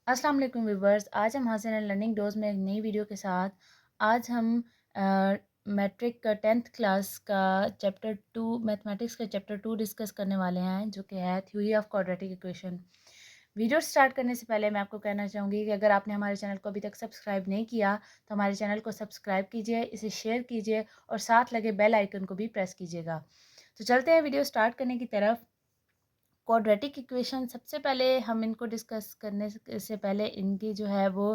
अस्सलाम वालेकुम व्यूवर्स। आज हम हासिल हैं लर्निंग डोज में एक नई वीडियो के साथ। आज हम मैट्रिक का 10th क्लास का चैप्टर 2 मैथमेटिक्स का चैप्टर 2 डिस्कस करने वाले हैं, जो कि है theory of quadratic equation. Video start करने से पहले मैं आपको कहना चाहूँगी कि अगर आपने हमारे चैनल को अभी तक सब्सक्राइब नहीं किया तो हमारे चैनल को सब्सक्राइब कीजिए, इसे शेयर कीजिए और साथ लगे बेल आइकन को भी प्रेस कीजिएगा। तो चलते हैं वीडियो स्टार्ट करने की तरफ। क्वाड्रेटिक इक्वेशन सबसे पहले हम इनको डिस्कस करने से पहले इनकी जो है वो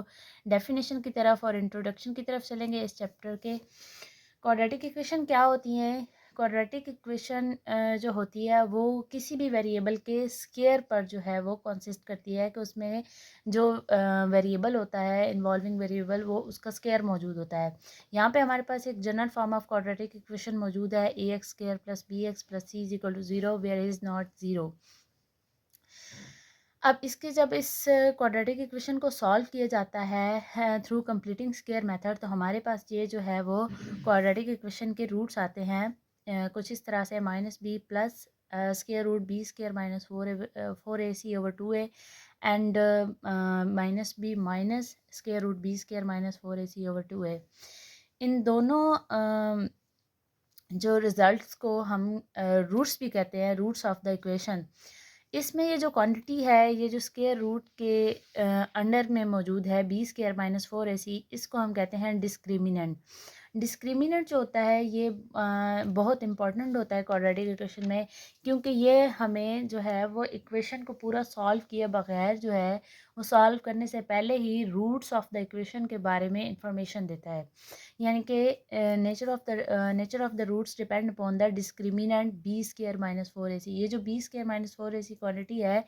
डेफिनेशन की तरफ और इंट्रोडक्शन की तरफ चलेंगे इस चैप्टर के। क्वाड्रेटिक इक्वेशन क्या होती हैं? क्वाड्रेटिक इक्वेशन जो होती है वो किसी भी वेरिएबल के स्केयर पर जो है वो कंसिस्ट करती है कि उसमें जो वेरिएबल होता है, इन्वॉल्विंग वेरिएबल, वो उसका स्केयर मौजूद होता है। यहाँ पे हमारे पास एक general form of quadratic equation मौजूद है, A X square plus B X plus C is equal to zero where is not zero. अब इसके जब इस क्वाड्रेटिक इक्वेशन को सॉल्व किया जाता है थ्रू कंप्लीटिंग स्क्वायर मेथड, तो हमारे पास ये जो है वो क्वाड्रेटिक इक्वेशन के रूट्स आते हैं कुछ इस तरह से minus B plus square root B square minus four A C over two A and minus B minus square root B square minus four A C over two A. इन दोनों जो रिज़ल्ट्स को हम रूट्स भी कहते हैं, roots of the equation. इसमें ये जो क्वांटिटी है, ये जो स्क्वायर रूट के अंडर में मौजूद है B square minus four A सी, इसको हम कहते हैं डिस्क्रिमिनेंट। डिस्क्रिमिनेंट जो होता है ये बहुत इंपॉर्टेंट होता है क्वाड्रेटिक इक्वेशन में, क्योंकि ये हमें जो है वो इक्वेशन को पूरा सॉल्व किए बगैर जो है वो सॉल्व करने से पहले ही रूट्स ऑफ द इक्वेशन के बारे में इंफॉर्मेशन देता है। यानी कि nature of the roots depend upon the discriminant B square minus four A C. ये जो B square minus four A C quantity है,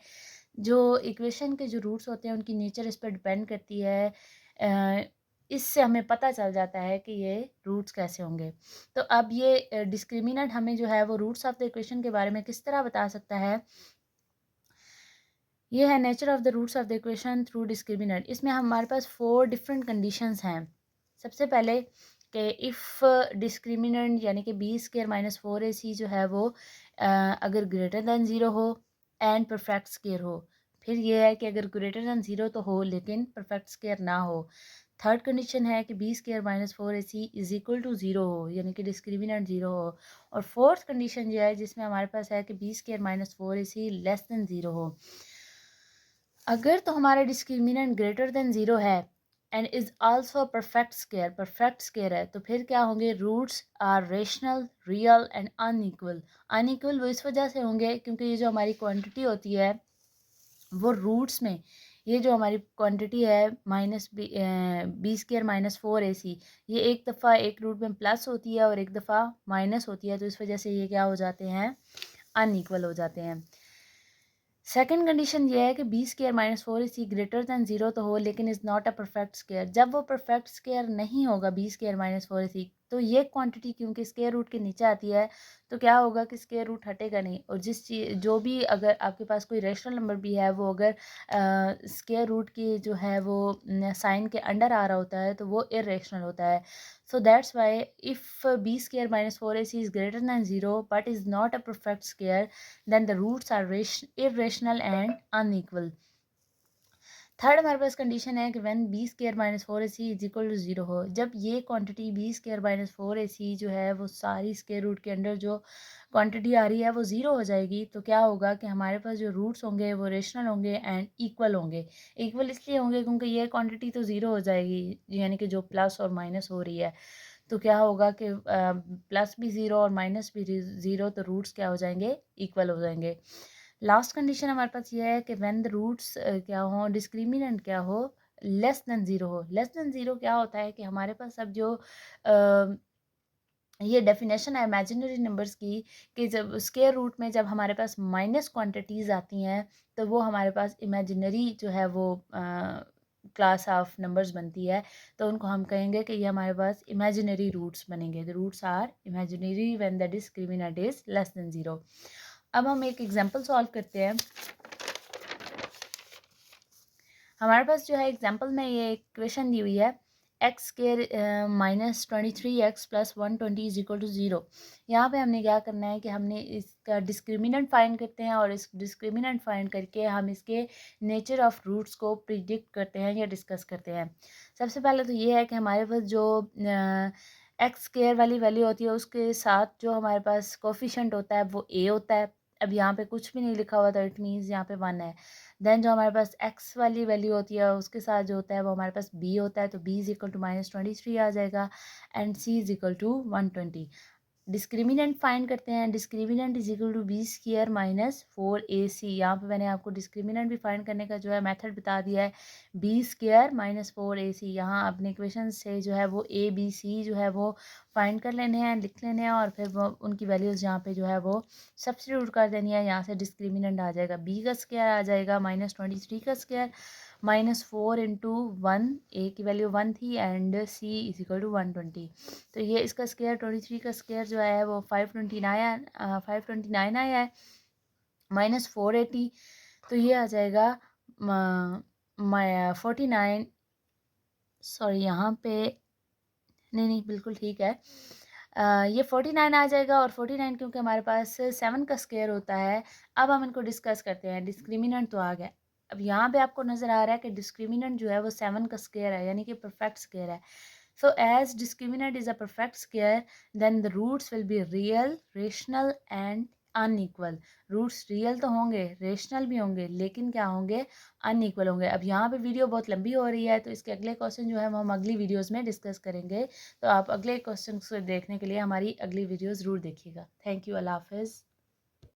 जो इक्वेशन के जो रूट्स होते हैं उनकी नेचर इस पर डिपेंड करती है। इससे हमें पता चल जाता है कि ये रूट्स कैसे होंगे। तो अब ये डिस्क्रिमिनेंट हमें जो है वो रूट्स ऑफ द इक्वेशन के बारे में किस तरह बता सकता है। ये है nature of the roots of the equation through discriminant. इसमें हमारे पास 4 डिफरेंट कंडीशंस हैं। सबसे पहले कि इफ़ डिस्क्रिमिनेंट यानी कि B square minus four A C जो है वो अगर ग्रेटर दैन ज़ीरो हो एंड परफेक्ट स्क्वायर हो। फिर ये है कि अगर ग्रेटर दैन ज़ीरो तो हो लेकिन परफेक्ट स्क्वायर ना हो। थर्ड कंडीशन है कि B square minus four A C is equal to zero हो, यानी कि डिस्क्रिमिनेंट ज़ीरो हो। और फोर्थ कंडीशन ये है जिसमें हमारे पास है कि B square minus four A C less than zero हो। अगर तो हमारा डिस्क्रिमिनेंट ग्रेटर देन ज़ीरो है and is also perfect square है, तो फिर क्या होंगे? Roots are rational, real and unequal. Unequal वो इस वजह से होंगे क्योंकि ये जो हमारी क्वांटिटी होती है वो रूट्स में, ये जो हमारी क्वांटिटी है minus B square minus four A C, ये एक दफ़ा एक रूट में प्लस होती है और एक दफ़ा माइनस होती है, तो इस वजह से ये क्या हो जाते हैं? अनइक्वल हो जाते हैं। सेकंड कंडीशन ये है कि बी स्क्वायर माइनस फोर इसी ग्रेटर दैन जीरो तो हो लेकिन is not a perfect square. जब वो परफेक्ट स्क्वायर नहीं होगा बी स्क्वायर माइनस फोर इसी, तो ये क्वांटिटी क्योंकि स्क्वायर रूट के नीचे आती है, तो क्या होगा कि स्क्वायर रूट हटेगा नहीं। और जिस चीज़ जो भी अगर आपके पास कोई रेशनल नंबर भी है, वो अगर स्क्वायर रूट की जो है वो साइन के अंडर आ रहा होता है तो वो इरेशनल होता है। So that's why if b square minus 4ac is greater than 0 but is not a perfect square, then the roots are irrational and unequal. Third हमारे पास कंडीशन है कि when B square minus four A C is equal to zero हो। जब ये quantity B square minus four A C जो है वो सारी स्क्वायर रूट के अंडर जो क्वांटिटी आ रही है वो ज़ीरो हो जाएगी, तो क्या होगा कि हमारे पास जो रूट्स होंगे वो रेशनल होंगे एंड इक्वल होंगे। इक्वल इसलिए होंगे क्योंकि ये क्वांटिटी तो ज़ीरो हो जाएगी, यानी कि जो प्लस और माइनस हो रही है, तो क्या होगा कि प्लस भी ज़ीरो और माइनस भी ज़ीरो, तो रूट्स क्या हो जाएंगे? इक्वल हो जाएंगे। लास्ट कंडीशन हमारे पास ये है कि व्हेन द रूट्स क्या हो, डिस्क्रिमिनेंट क्या हो, लेस देन ज़ीरो हो। लेस देन ज़ीरो क्या होता है कि हमारे पास अब जो ये डेफिनेशन है इमेजिनरी नंबर्स की, कि जब स्क्वायर रूट में जब हमारे पास माइनस क्वांटिटीज़ आती हैं तो वो हमारे पास इमेजिनरी जो है वो क्लास ऑफ नंबर्स बनती है, तो उनको हम कहेंगे कि ये हमारे पास इमेजिनरी रूट्स बनेंगे। The roots are imaginary when the discriminant is less than zero. अब हम एक एग्जांपल सॉल्व करते हैं। हमारे पास जो है एग्जांपल में ये इक्वेशन दी हुई है, X square minus 23x plus 120 is equal to 0। यहाँ पे हमने क्या करना है कि हमने इसका डिस्क्रिमिनेंट फाइंड करते हैं और इस डिस्क्रिमिनेंट फाइंड करके हम इसके नेचर ऑफ रूट्स को प्रिडिक्ट करते हैं या डिस्कस करते हैं। सबसे पहले तो ये है कि हमारे पास जो एक्स स्केयर वाली वैल्यू होती है उसके साथ जो हमारे पास कोफिशेंट होता है वो ए होता है। अब यहाँ पे कुछ भी नहीं लिखा हुआ तो इट मीन्स यहाँ पे 1 है। देन जो हमारे पास एक्स वाली वैल्यू होती है उसके साथ जो होता है वो हमारे पास बी होता है, तो बी इज इक्वल टू -23 आ जाएगा and C is equal to 120। Discriminant find करते हैं। Discriminant is equal to B square minus 4ac। यहाँ पे मैंने आपको डिस्क्रिमिनेंट भी फाइंड करने का जो है मेथड बता दिया है, बी स्क्वायर माइनस 4ac। यहाँ अपने इक्वेशन से जो है वो ए बी सी जो है वो फाइंड कर लेने हैं, लिख लेने हैं और फिर वो उनकी वैल्यूज़ यहाँ पे जो है वो सब्स्टिट्यूट कर देनी है। यहाँ से डिस्क्रिमिनेंट आ जाएगा बी का स्क्वायर आ जाएगा -23 का स्क्वायर -4 इंटू 1, ए की वैल्यू 1 थी and C is equal to 120। तो ये इसका स्क्वायर 23 का स्क्वायर जो है वो 529 आया है -480। तो ये आ जाएगा 49, सॉरी यहाँ पे नहीं बिल्कुल ठीक है। ये 49 आ जाएगा और 49 क्योंकि हमारे पास 7 का स्क्वायर होता है। अब हम इनको डिस्कस करते हैं। डिस्क्रिमिनेंट तो आ गया, अब यहाँ पे आपको नज़र आ रहा है कि डिस्क्रिमिनेंट जो है वो 7 का स्क्वायर है यानी कि परफेक्ट स्क्वायर है। So as discriminant is a perfect square, then the roots will be real, rational and unequal. Roots real तो होंगे, rational भी होंगे, लेकिन क्या होंगे, unequal होंगे। अब यहाँ पे वीडियो बहुत लंबी हो रही है तो इसके अगले क्वेश्चन जो है वो हम अगली वीडियोस में डिस्कस करेंगे। तो आप अगले क्वेश्चन को देखने के लिए हमारी अगली वीडियो ज़रूर देखिएगा। थैंक यू, अल्लाह हाफिज़।